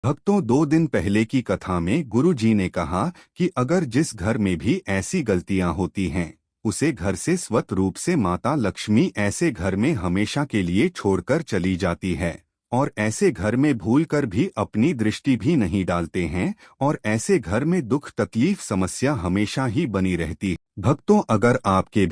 भक्तों, 2 दिन पहले की कथा में गुरु जी ने कहा कि अगर जिस घर में भी ऐसी गलतियां होती हैं, उसे घर से स्वतः रूप से माता लक्ष्मी ऐसे घर में हमेशा के लिए छोड़कर चली जाती है। और ऐसे घर में भूलकर भी अपनी दृष्टि भी नहीं डालते हैं, और ऐसे घर में दुख तकलीफ समस्या हमेशा ही बनी रहती है। भक्तों, अगर आपके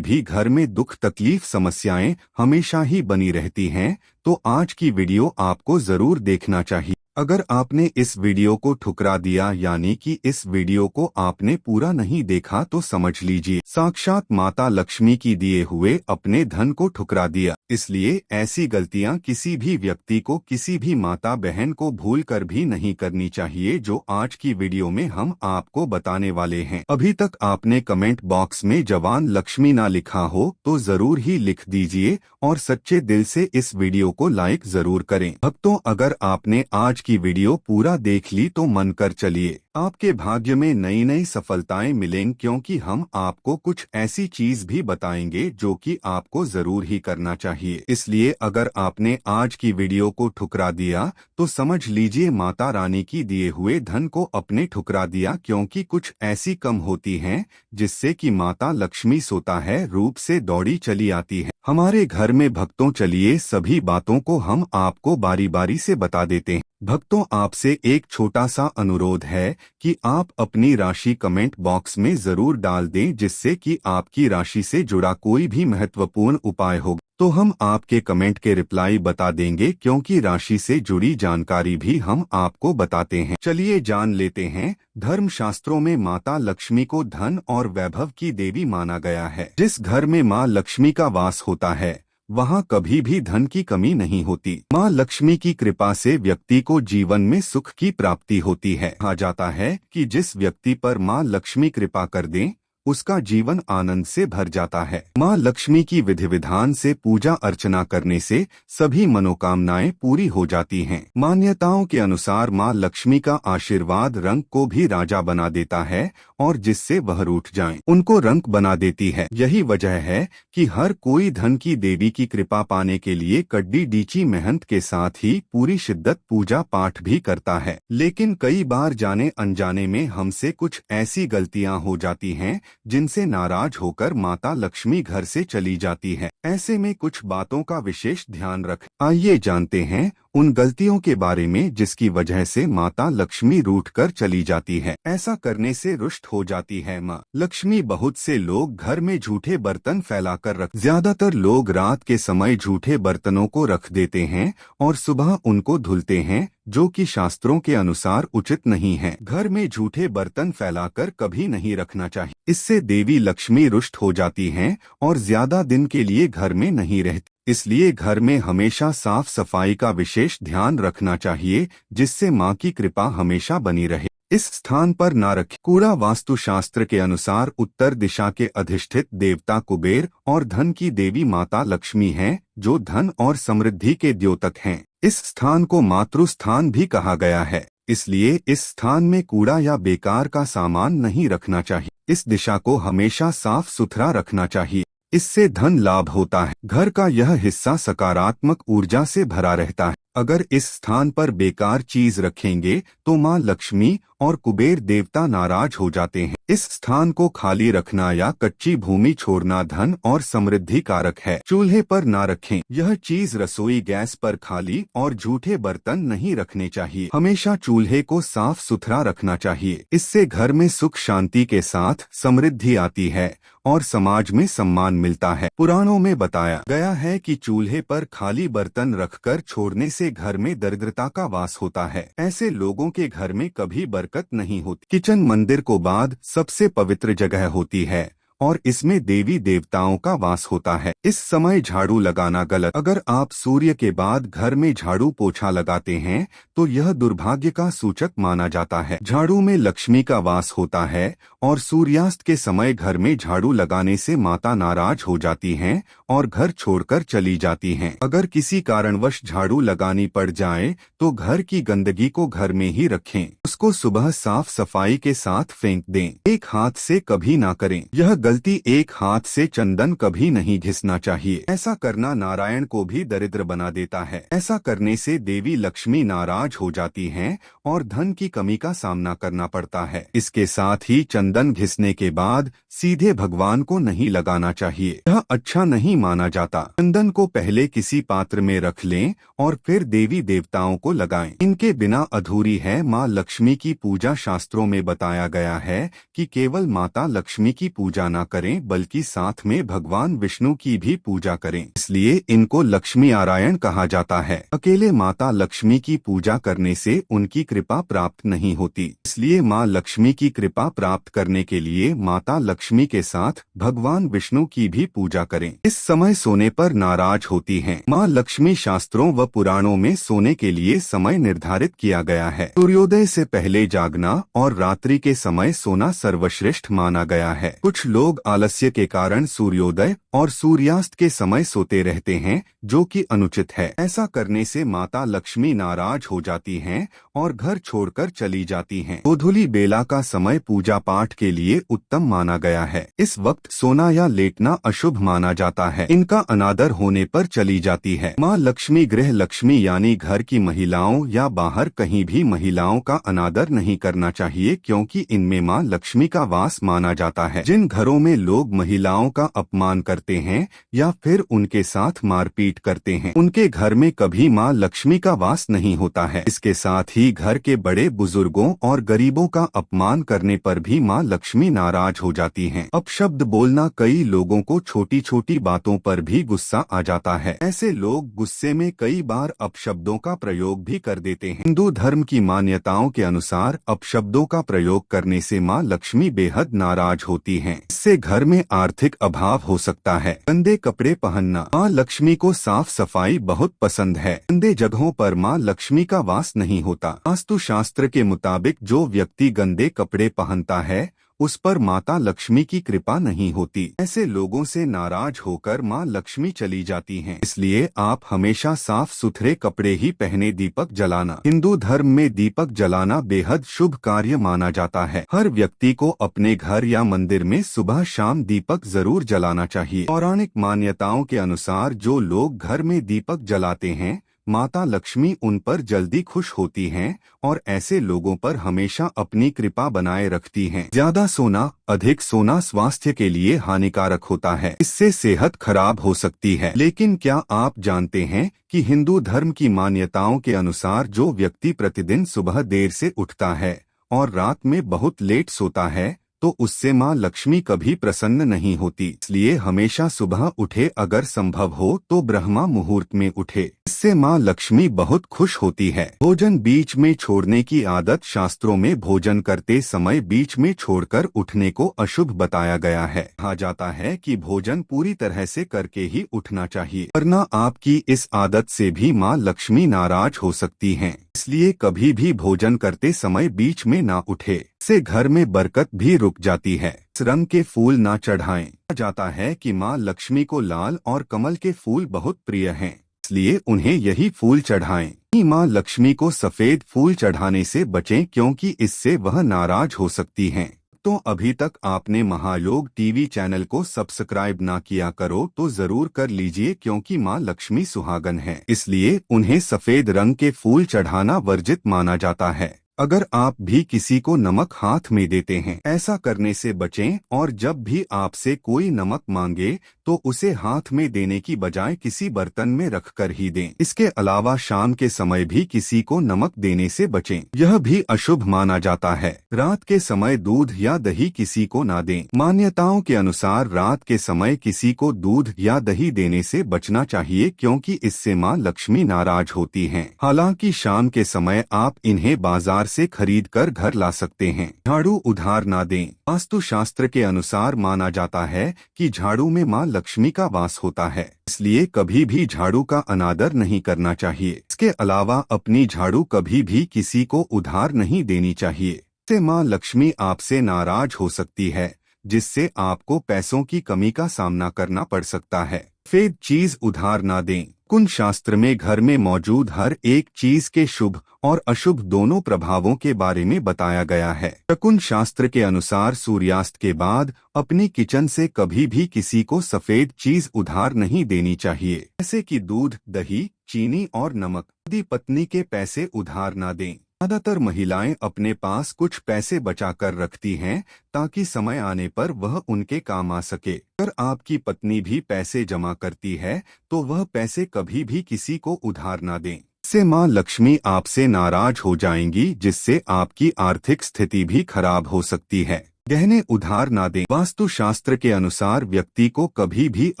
भी घर में दुख तकलीफ समस्याएं हमेशा ही बनी रहती हैं, तो आज की वीडियो आपको जरूर देखना चाहिए। अगर आपने इस वीडियो को ठुकरा दिया, यानी कि इस वीडियो को आपने पूरा नहीं देखा, तो समझ लीजिए साक्षात माता लक्ष्मी की दिए हुए अपने धन को ठुकरा दिया। इसलिए ऐसी गलतियां किसी भी व्यक्ति को, किसी भी माता बहन को भूल कर भी नहीं करनी चाहिए, जो आज की वीडियो में हम आपको बताने वाले हैं। अभी तक आपने कमेंट बॉक्स में जवान लक्ष्मी ना लिखा हो तो जरूर ही लिख दीजिए, और सच्चे दिल से इस वीडियो को लाइक जरूर करें। भक्तों, अगर आपने आज की वीडियो पूरा देख ली तो मन कर चलिए, आपके भाग्य में नई नई सफलताएं मिलेंगी, क्योंकि हम आपको कुछ ऐसी चीज भी बताएंगे जो कि आपको जरूर ही करना चाहिए। इसलिए अगर आपने आज की वीडियो को ठुकरा दिया तो समझ लीजिए माता रानी की दिए हुए धन को अपने ठुकरा दिया, क्योंकि कुछ ऐसी कम होती हैं जिससे कि माता लक्ष्मी सोता है रूप से दौड़ी चली आती है हमारे घर में। भक्तों, चलिए सभी बातों को हम आपको बारी बारी से बता देते हैं। भक्तों, आपसे एक छोटा सा अनुरोध है कि आप अपनी राशि कमेंट बॉक्स में जरूर डाल दें, जिससे कि आपकी राशि से जुड़ा कोई भी महत्वपूर्ण उपाय हो तो हम आपके कमेंट के रिप्लाई बता देंगे, क्योंकि राशि से जुड़ी जानकारी भी हम आपको बताते हैं। चलिए जान लेते हैं। धर्म शास्त्रों में माता लक्ष्मी को धन और वैभव की देवी माना गया है। जिस घर में माँ लक्ष्मी का वास होता है वहाँ कभी भी धन की कमी नहीं होती। माँ लक्ष्मी की कृपा से व्यक्ति को जीवन में सुख की प्राप्ति होती है। कहा जाता है कि जिस व्यक्ति पर माँ लक्ष्मी कृपा कर दें, उसका जीवन आनंद से भर जाता है। माँ लक्ष्मी की विधि विधान से पूजा अर्चना करने से सभी मनोकामनाएं पूरी हो जाती हैं। मान्यताओं के अनुसार माँ लक्ष्मी का आशीर्वाद रंक को भी राजा बना देता है, और जिससे वह रूठ जाएं, उनको रंक बना देती है। यही वजह है कि हर कोई धन की देवी की कृपा पाने के लिए कड्डी डीची मेहनत के साथ ही पूरी शिद्दत पूजा पाठ भी करता है। लेकिन कई बार जाने अनजाने में हमसे कुछ ऐसी गलतियां हो जाती हैं जिनसे नाराज होकर माता लक्ष्मी घर से चली जाती है। ऐसे में कुछ बातों का विशेष ध्यान रखें। आइए जानते हैं उन गलतियों के बारे में जिसकी वजह से माता लक्ष्मी रूठकर चली जाती है। ऐसा करने से रुष्ट हो जाती है माँ लक्ष्मी। बहुत से लोग घर में झूठे बर्तन फैलाकर रख ज्यादातर लोग रात के समय झूठे बर्तनों को रख देते हैं और सुबह उनको धुलते हैं, जो कि शास्त्रों के अनुसार उचित नहीं है। घर में झूठे बर्तन फैलाकर कभी नहीं रखना चाहिए। इससे देवी लक्ष्मी रुष्ट हो जाती हैं और ज्यादा दिन के लिए घर में नहीं रहती। इसलिए घर में हमेशा साफ सफाई का विशेष ध्यान रखना चाहिए, जिससे माँ की कृपा हमेशा बनी रहे। इस स्थान पर ना रखें। कूड़ा वास्तु शास्त्र के अनुसार उत्तर दिशा के अधिष्ठित देवता कुबेर और धन की देवी माता लक्ष्मी हैं, जो धन और समृद्धि के द्योतक हैं। इस स्थान को मातृ स्थान भी कहा गया है। इसलिए इस स्थान में कूड़ा या बेकार का सामान नहीं रखना चाहिए। इस दिशा को हमेशा साफ सुथरा रखना चाहिए। इससे धन लाभ होता है। घर का यह हिस्सा सकारात्मक ऊर्जा से भरा रहता है। अगर इस स्थान पर बेकार चीज रखेंगे तो माँ लक्ष्मी और कुबेर देवता नाराज हो जाते हैं। इस स्थान को खाली रखना या कच्ची भूमि छोड़ना धन और समृद्धि कारक है। चूल्हे पर ना रखें। यह चीज रसोई गैस पर खाली और झूठे बर्तन नहीं रखने चाहिए। हमेशा चूल्हे को साफ सुथरा रखना चाहिए। इससे घर में सुख शांति के साथ समृद्धि आती है और समाज में सम्मान मिलता है। पुराणों में बताया गया है कि चूल्हे पर खाली बर्तन रखकर छोड़ने से घर में दरिद्रता का वास होता है। ऐसे लोगों के घर में कभी बरकत नहीं होती। किचन मंदिर को बाद सबसे पवित्र जगह होती है और इसमें देवी देवताओं का वास होता है। इस समय झाड़ू लगाना गलत। अगर आप सूर्य के बाद घर में झाड़ू पोछा लगाते हैं तो यह दुर्भाग्य का सूचक माना जाता है। झाड़ू में लक्ष्मी का वास होता है और सूर्यास्त के समय घर में झाड़ू लगाने से माता नाराज हो जाती हैं और घर छोड़कर चली जाती हैं। अगर किसी कारणवश झाड़ू लगानी पड़ जाए तो घर की गंदगी को घर में ही रखें। उसको सुबह साफ सफाई के साथ फेंक दें। एक हाथ से कभी ना करें। यह गलती एक हाथ से चंदन कभी नहीं घिसना चाहिए। ऐसा करना नारायण को भी दरिद्र बना देता है। ऐसा करने से देवी लक्ष्मी नाराज हो जाती हैं और धन की कमी का सामना करना पड़ता है। इसके साथ ही चंदन घिसने के बाद सीधे भगवान को नहीं लगाना चाहिए, यह अच्छा नहीं माना जाता। चंदन को पहले किसी पात्र में रख लें और फिर देवी देवताओं को लगाएं। इनके बिना अधूरी है माँ लक्ष्मी की पूजा। शास्त्रों में बताया गया है कि केवल माता लक्ष्मी की पूजा न करें बल्कि साथ में भगवान विष्णु की भी पूजा करें, इसलिए इनको लक्ष्मी नारायण कहा जाता है। अकेले माता लक्ष्मी की पूजा करने से उनकी कृपा प्राप्त नहीं होती, इसलिए माँ लक्ष्मी की कृपा प्राप्त करने के लिए माता लक्ष्मी के साथ भगवान विष्णु की भी पूजा करें। इस समय सोने पर नाराज होती हैं माँ लक्ष्मी। शास्त्रों व पुराणों में सोने के लिए समय निर्धारित किया गया है। सूर्योदय से पहले जागना और रात्रि के समय सोना सर्वश्रेष्ठ माना गया है। कुछ लोग आलस्य के कारण सूर्योदय और सूर्यास्त के समय सोते रहते हैं, जो कि अनुचित है। ऐसा करने से माता लक्ष्मी नाराज हो जाती हैं और घर छोड़कर चली जाती हैं। गोधूली बेला का समय पूजा पाठ के लिए उत्तम माना गया है। इस वक्त सोना या लेटना अशुभ माना जाता है। इनका अनादर होने पर चली जाती है। माँ लक्ष्मी गृह लक्ष्मी यानी घर की महिलाओं या बाहर कहीं भी महिलाओं का अनादर नहीं करना चाहिए, क्योंकि इनमें माँ लक्ष्मी का वास माना जाता है। जिन घरों में लोग महिलाओं का अपमान करते हैं या फिर उनके साथ मारपीट करते हैं, उनके घर में कभी माँ लक्ष्मी का वास नहीं होता है। इसके साथ ही घर के बड़े बुजुर्गों और गरीबों का अपमान करने पर भी माँ लक्ष्मी नाराज हो जाती हैं। अपशब्द बोलना, कई लोगों को छोटी छोटी बातों पर भी गुस्सा आ जाता है। ऐसे लोग गुस्से में कई बार अपशब्दों का प्रयोग भी कर देते हैं। हिंदू धर्म की मान्यताओं के अनुसार अपशब्दों का प्रयोग करने से माँ लक्ष्मी बेहद नाराज होती हैं। इससे घर में आर्थिक अभाव हो सकता है। गंदे कपड़े पहनना, माँ लक्ष्मी को साफ सफाई बहुत पसंद है। गंदे जगहों पर माँ लक्ष्मी का वास नहीं होता। वास्तु शास्त्र के मुताबिक जो व्यक्ति गंदे कपड़े पहनता है उस पर माता लक्ष्मी की कृपा नहीं होती। ऐसे लोगों से नाराज होकर माँ लक्ष्मी चली जाती हैं। इसलिए आप हमेशा साफ सुथरे कपड़े ही पहने। दीपक जलाना, हिंदू धर्म में दीपक जलाना बेहद शुभ कार्य माना जाता है। हर व्यक्ति को अपने घर या मंदिर में सुबह शाम दीपक जरूर जलाना चाहिए। पौराणिक मान्यताओं के अनुसार जो लोग घर में दीपक जलाते हैं, माता लक्ष्मी उन पर जल्दी खुश होती हैं और ऐसे लोगों पर हमेशा अपनी कृपा बनाए रखती हैं। ज्यादा सोना, अधिक सोना स्वास्थ्य के लिए हानिकारक होता है। इससे सेहत खराब हो सकती है। लेकिन क्या आप जानते हैं कि हिंदू धर्म की मान्यताओं के अनुसार जो व्यक्ति प्रतिदिन सुबह देर से उठता है और रात में बहुत लेट सोता है तो उससे माँ लक्ष्मी कभी प्रसन्न नहीं होती। इसलिए हमेशा सुबह उठे, अगर संभव हो तो ब्रह्मा मुहूर्त में उठे। इससे माँ लक्ष्मी बहुत खुश होती है। भोजन बीच में छोड़ने की आदत, शास्त्रों में भोजन करते समय बीच में छोड़कर उठने को अशुभ बताया गया है। कहा जाता है कि भोजन पूरी तरह से करके ही उठना चाहिए, वरना आपकी इस आदत से भी माँ लक्ष्मी नाराज हो सकती हैं। इसलिए कभी भी भोजन करते समय बीच में ना उठे, से घर में बरकत भी रुक जाती है। इस रंग के फूल ना चढ़ाएं। कहा जाता है कि माँ लक्ष्मी को लाल और कमल के फूल बहुत प्रिय हैं, इसलिए उन्हें यही फूल चढ़ाएं। माँ लक्ष्मी को सफेद फूल चढ़ाने से बचें, क्योंकि इससे वह नाराज हो सकती हैं। तो अभी तक आपने महायोग टीवी चैनल को सब्सक्राइब ना किया करो तो जरूर कर लीजिए, क्योंकि माँ लक्ष्मी सुहागन है, इसलिए उन्हें सफेद रंग के फूल चढ़ाना वर्जित माना जाता है। अगर आप भी किसी को नमक हाथ में देते हैं, ऐसा करने से बचें और जब भी आपसे कोई नमक मांगे तो उसे हाथ में देने की बजाय किसी बर्तन में रखकर ही दें। इसके अलावा शाम के समय भी किसी को नमक देने से बचें, यह भी अशुभ माना जाता है। रात के समय दूध या दही किसी को ना दें। मान्यताओं के अनुसार रात के समय किसी को दूध या दही देने से बचना चाहिए, क्योंकि इससे माँ लक्ष्मी नाराज होती हैं। हालांकि शाम के समय आप इन्हें बाजार से खरीद कर घर ला सकते हैं। झाड़ू उधार ना दें। वास्तु शास्त्र के अनुसार माना जाता है कि झाड़ू में माँ लक्ष्मी का वास होता है, इसलिए कभी भी झाड़ू का अनादर नहीं करना चाहिए। इसके अलावा अपनी झाड़ू कभी भी किसी को उधार नहीं देनी चाहिए। इससे माँ लक्ष्मी आपसे नाराज हो सकती है, जिससे आपको पैसों की कमी का सामना करना पड़ सकता है। सफेद चीज उधार ना दें। शकुन शास्त्र में घर में मौजूद हर एक चीज के शुभ और अशुभ दोनों प्रभावों के बारे में बताया गया है। शकुन शास्त्र के अनुसार सूर्यास्त के बाद अपनी किचन से कभी भी किसी को सफेद चीज उधार नहीं देनी चाहिए, जैसे कि दूध, दही, चीनी और नमक। यदि पत्नी के पैसे उधार न दें। ज्यादातर महिलाएं अपने पास कुछ पैसे बचा कर रखती हैं ताकि समय आने पर वह उनके काम आ सके। अगर आपकी पत्नी भी पैसे जमा करती है तो वह पैसे कभी भी किसी को उधार ना दें। इससे माँ लक्ष्मी आपसे नाराज हो जाएंगी, जिससे आपकी आर्थिक स्थिति भी खराब हो सकती है। गहने उधार ना दें। वास्तु शास्त्र के अनुसार व्यक्ति को कभी भी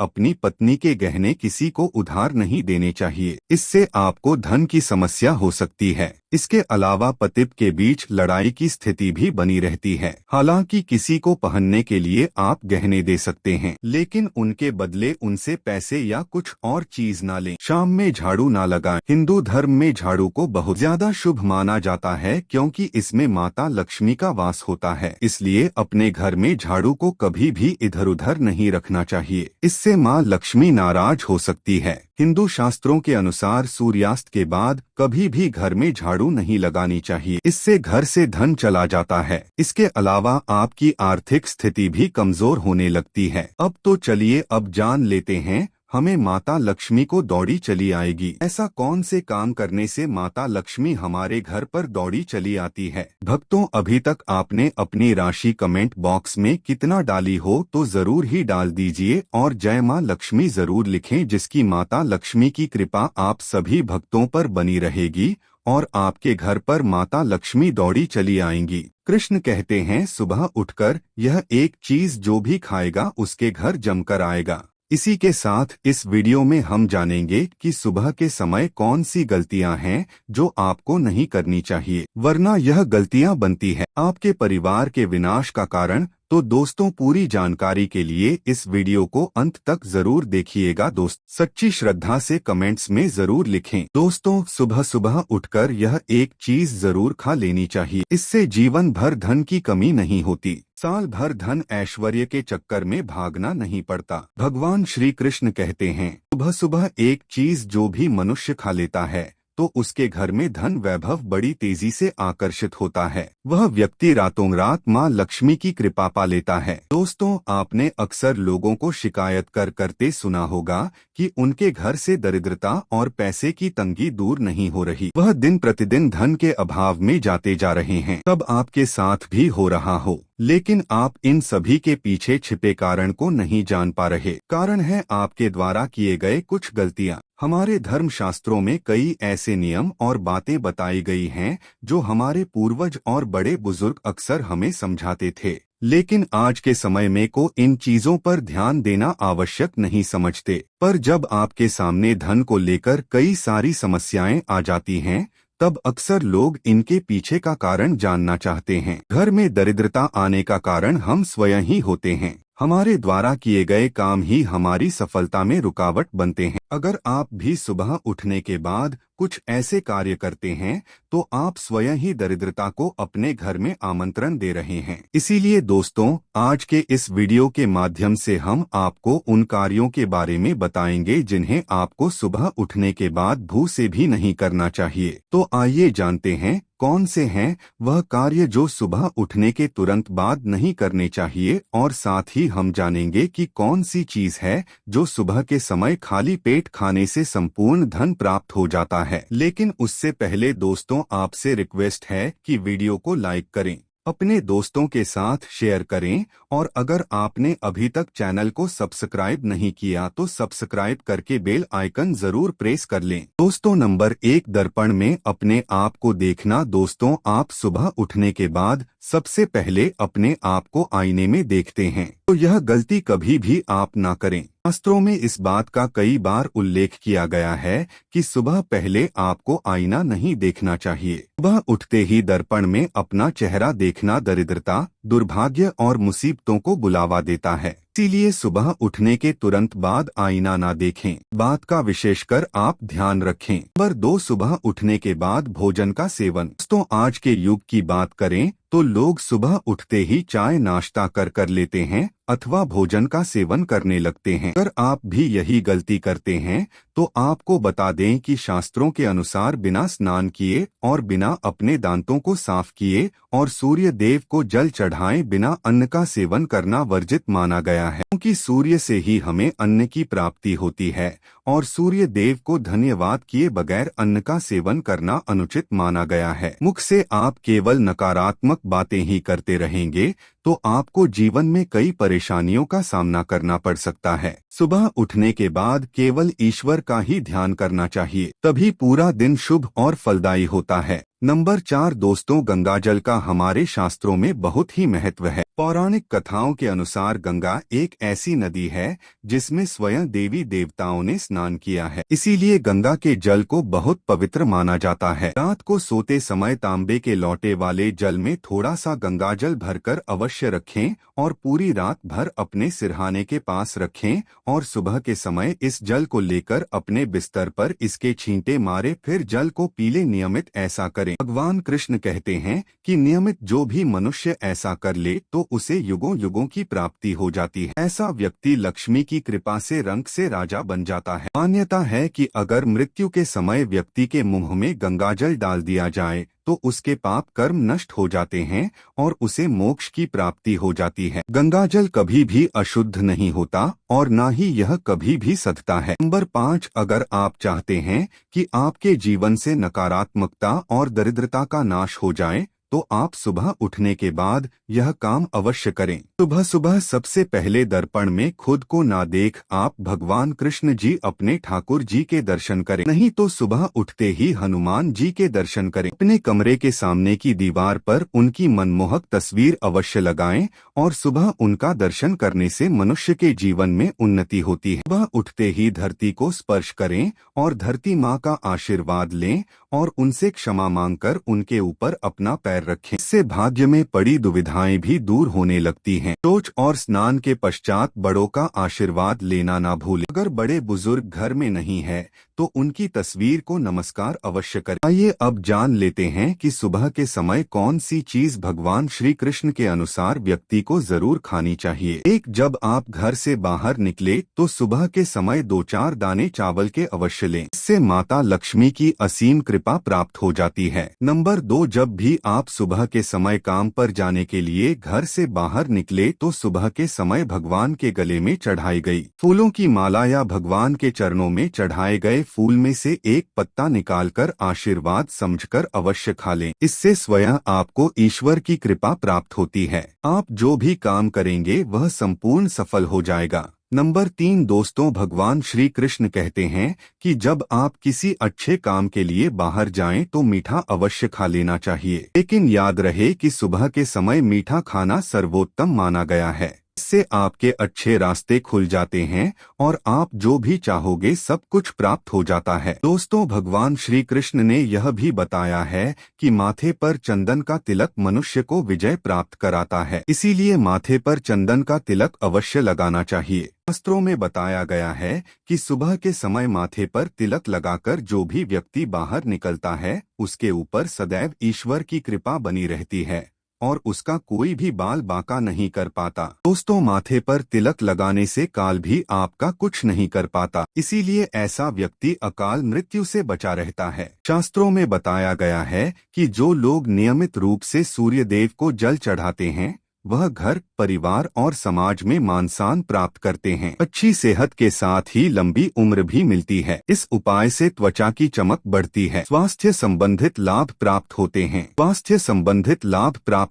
अपनी पत्नी के गहने किसी को उधार नहीं देने चाहिए। इससे आपको धन की समस्या हो सकती है। इसके अलावा पति के बीच लड़ाई की स्थिति भी बनी रहती है। हालांकि किसी को पहनने के लिए आप गहने दे सकते हैं, लेकिन उनके बदले उनसे पैसे या कुछ और चीज ना लें। शाम में झाड़ू ना लगाएं। हिंदू धर्म में झाड़ू को बहुत ज्यादा शुभ माना जाता है, क्योंकि इसमें माता लक्ष्मी का वास होता है। इसलिए अपने घर में झाड़ू को कभी भी इधर उधर नहीं रखना चाहिए, इससे माँ लक्ष्मी नाराज हो सकती है। हिंदू शास्त्रों के अनुसार सूर्यास्त के बाद कभी भी घर में झाड़ू नहीं लगानी चाहिए, इससे घर से धन चला जाता है। इसके अलावा आपकी आर्थिक स्थिति भी कमजोर होने लगती है। अब तो चलिए अब जान लेते हैं हमें माता लक्ष्मी को दौड़ी चली आएगी। ऐसा कौन से काम करने से माता लक्ष्मी हमारे घर पर दौड़ी चली आती है? भक्तों, अभी तक आपने अपनी राशि कमेंट बॉक्स में कितना डाली हो तो जरूर ही डाल दीजिए और जय माँ लक्ष्मी जरूर लिखें, जिसकी माता लक्ष्मी की कृपा आप सभी भक्तों पर बनी रहेगी और आपके घर पर माता लक्ष्मी दौड़ी चली आएंगी। कृष्ण कहते हैं, सुबह उठकर यह एक चीज जो भी खाएगा उसके घर जमकर आएगा। इसी के साथ इस वीडियो में हम जानेंगे कि सुबह के समय कौन सी गलतियां हैं जो आपको नहीं करनी चाहिए, वरना यह गलतियां बनती है आपके परिवार के विनाश का कारण। तो दोस्तों, पूरी जानकारी के लिए इस वीडियो को अंत तक जरूर देखिएगा। दोस्त सच्ची श्रद्धा से कमेंट्स में जरूर लिखें। दोस्तों, सुबह सुबह उठकर यह एक चीज जरूर खा लेनी चाहिए, इससे जीवन भर धन की कमी नहीं होती। साल भर धन ऐश्वर्य के चक्कर में भागना नहीं पड़ता। भगवान श्री कृष्ण कहते हैं, सुबह सुबह एक चीज जो भी मनुष्य खा लेता है तो उसके घर में धन वैभव बड़ी तेजी से आकर्षित होता है। वह व्यक्ति रातों रात माँ लक्ष्मी की कृपा पा लेता है। दोस्तों, आपने अक्सर लोगों को शिकायत करते सुना होगा कि उनके घर से दरिद्रता और पैसे की तंगी दूर नहीं हो रही, वह दिन प्रतिदिन धन के अभाव में जाते जा रहे हैं। तब आपके साथ भी हो रहा हो, लेकिन आप इन सभी के पीछे छिपे कारण को नहीं जान पा रहे। कारण है आपके द्वारा किए गए कुछ गलतियां। हमारे धर्म शास्त्रों में कई ऐसे नियम और बातें बताई गई हैं जो हमारे पूर्वज और बड़े बुजुर्ग अक्सर हमें समझाते थे, लेकिन आज के समय में को इन चीजों पर ध्यान देना आवश्यक नहीं समझते। पर जब आपके सामने धन को लेकर कई सारी समस्याएं आ जाती हैं, तब अक्सर लोग इनके पीछे का कारण जानना चाहते हैं। घर में दरिद्रता आने का कारण हम स्वयं ही होते हैं। हमारे द्वारा किए गए काम ही हमारी सफलता में रुकावट बनते हैं। अगर आप भी सुबह उठने के बाद कुछ ऐसे कार्य करते हैं तो आप स्वयं ही दरिद्रता को अपने घर में आमंत्रण दे रहे हैं। इसीलिए दोस्तों, आज के इस वीडियो के माध्यम से हम आपको उन कार्यों के बारे में बताएंगे जिन्हें आपको सुबह उठने के बाद भूल से भी नहीं करना चाहिए। तो आइए जानते हैं कौन से हैं वह कार्य जो सुबह उठने के तुरंत बाद नहीं करने चाहिए, और साथ ही हम जानेंगे कि कौन सी चीज है जो सुबह के समय खाली पेट खाने से संपूर्ण धन प्राप्त हो जाता है। लेकिन उससे पहले दोस्तों, आपसे रिक्वेस्ट है कि वीडियो को लाइक करें, अपने दोस्तों के साथ शेयर करें, और अगर आपने अभी तक चैनल को सब्सक्राइब नहीं किया तो सब्सक्राइब करके बेल आइकन जरूर प्रेस कर लें। दोस्तों, नंबर 1, दर्पण में अपने आप को देखना। दोस्तों, आप सुबह उठने के बाद सबसे पहले अपने आप को आईने में देखते हैं, तो यह गलती कभी भी आप ना करें। शास्त्रों में इस बात का कई बार उल्लेख किया गया है कि सुबह पहले आपको आईना नहीं देखना चाहिए। सुबह उठते ही दर्पण में अपना चेहरा देखना दरिद्रता, दुर्भाग्य और मुसीबतों को बुलावा देता है। इसीलिए सुबह उठने के तुरंत बाद आईना ना देखें। बात का विशेषकर आप ध्यान रखें। नंबर 2, सुबह उठने के बाद भोजन का सेवन। दोस्तों, आज के युग की बात करें तो लोग सुबह उठते ही चाय नाश्ता कर लेते हैं अथवा भोजन का सेवन करने लगते हैं। अगर आप भी यही गलती करते हैं तो आपको बता दें कि शास्त्रों के अनुसार बिना स्नान किए और बिना अपने दांतों को साफ किए और सूर्य देव को जल चढ़ाए बिना अन्न का सेवन करना वर्जित माना गया है, क्योंकि सूर्य से ही हमें अन्न की प्राप्ति होती है और सूर्य देव को धन्यवाद किए बगैर अन्न का सेवन करना अनुचित माना गया है। मुख से आप केवल नकारात्मक बातें ही करते रहेंगे तो आपको जीवन में कई परेशानियों का सामना करना पड़ सकता है। सुबह उठने के बाद केवल ईश्वर का ही ध्यान करना चाहिए, तभी पूरा दिन शुभ और फलदायी होता है। नंबर 4 दोस्तों, गंगाजल का हमारे शास्त्रों में बहुत ही महत्व है। पौराणिक कथाओं के अनुसार गंगा एक ऐसी नदी है जिसमें स्वयं देवी देवताओं ने स्नान किया है, इसीलिए गंगा के जल को बहुत पवित्र माना जाता है। रात को सोते समय तांबे के लोटे वाले जल में थोड़ा सा गंगाजल भरकर अवश्य रखें और पूरी रात भर अपने सिरहाने के पास रखें और सुबह के समय इस जल को लेकर अपने बिस्तर पर इसके छींटे मारे फिर जल को पी ले। नियमित ऐसा करें। भगवान कृष्ण कहते हैं कि नियमित जो भी मनुष्य ऐसा कर ले तो उसे युगों युगों की प्राप्ति हो जाती है। ऐसा व्यक्ति लक्ष्मी की कृपा से रंक से राजा बन जाता है। मान्यता है कि अगर मृत्यु के समय व्यक्ति के मुंह में गंगाजल डाल दिया जाए तो उसके पाप कर्म नष्ट हो जाते हैं और उसे मोक्ष की प्राप्ति हो जाती है। गंगाजल कभी भी अशुद्ध नहीं होता और न ही यह कभी भी सधता है। नंबर 5 अगर आप चाहते हैं कि आपके जीवन से नकारात्मकता और दरिद्रता का नाश हो जाए तो आप सुबह उठने के बाद यह काम अवश्य करें। सुबह सुबह सबसे पहले दर्पण में खुद को ना देख आप भगवान कृष्ण जी अपने ठाकुर जी के दर्शन करें, नहीं तो सुबह उठते ही हनुमान जी के दर्शन करें। अपने कमरे के सामने की दीवार पर उनकी मनमोहक तस्वीर अवश्य लगाएं और सुबह उनका दर्शन करने से मनुष्य के जीवन में उन्नति होती है। सुबह उठते ही धरती को स्पर्श करें और धरती माँ का आशीर्वाद लें और उनसे क्षमा मांगकर उनके ऊपर अपना पैर रखें। इससे भाग्य में पड़ी दुविधाएं भी दूर होने लगती हैं। शौच और स्नान के पश्चात बड़ों का आशीर्वाद लेना ना भूलें। अगर बड़े बुजुर्ग घर में नहीं है तो उनकी तस्वीर को नमस्कार अवश्य करें। आइए अब जान लेते हैं कि सुबह के समय कौन सी चीज भगवान श्री कृष्ण के अनुसार व्यक्ति को जरूर खानी चाहिए। एक, जब आप घर से बाहर निकले तो सुबह के समय 2-4 दाने चावल के अवश्य लें, इससे माता लक्ष्मी की असीम कृपा प्राप्त हो जाती है। नंबर 2, जब भी आप सुबह के समय काम पर जाने के लिए घर से बाहर निकले तो सुबह के समय भगवान के गले में चढ़ाई गई फूलों की माला या भगवान के चरणों में चढ़ाए गए फूल में से एक पत्ता निकालकर आशीर्वाद समझकर अवश्य खा लें। इससे स्वयं आपको ईश्वर की कृपा प्राप्त होती है। आप जो भी काम करेंगे वह संपूर्ण सफल हो जाएगा। नंबर 3 दोस्तों, भगवान श्री कृष्ण कहते हैं कि जब आप किसी अच्छे काम के लिए बाहर जाएं तो मीठा अवश्य खा लेना चाहिए, लेकिन याद रहे कि सुबह के समय मीठा खाना सर्वोत्तम माना गया है। इससे आपके अच्छे रास्ते खुल जाते हैं और आप जो भी चाहोगे सब कुछ प्राप्त हो जाता है। दोस्तों, भगवान श्री कृष्ण ने यह भी बताया है कि माथे पर चंदन का तिलक मनुष्य को विजय प्राप्त कराता है, इसीलिए माथे पर चंदन का तिलक अवश्य लगाना चाहिए। शास्त्रों में बताया गया है कि सुबह के समय माथे पर तिलक लगाकर जो भी व्यक्ति बाहर निकलता है उसके ऊपर सदैव ईश्वर की कृपा बनी रहती है और उसका कोई भी बाल बांका नहीं कर पाता। दोस्तों, माथे पर तिलक लगाने से काल भी आपका कुछ नहीं कर पाता, इसीलिए ऐसा व्यक्ति अकाल मृत्यु से बचा रहता है। शास्त्रों में बताया गया है कि जो लोग नियमित रूप से सूर्य देव को जल चढ़ाते हैं वह घर, परिवार और समाज में मान सम्मान प्राप्त करते हैं। अच्छी सेहत के साथ ही लंबी उम्र भी मिलती है। इस उपाय से त्वचा की चमक बढ़ती है। स्वास्थ्य संबंधित लाभ प्राप्त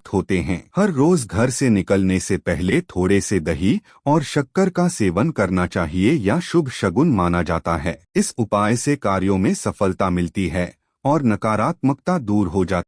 होते हैं। हर रोज घर से निकलने से पहले थोड़े से दही और शक्कर का सेवन करना चाहिए या शुभ शगुन माना जाता है। इस उपाय से कार्यों में सफलता मिलती है और नकारात्मकता दूर हो जाती है।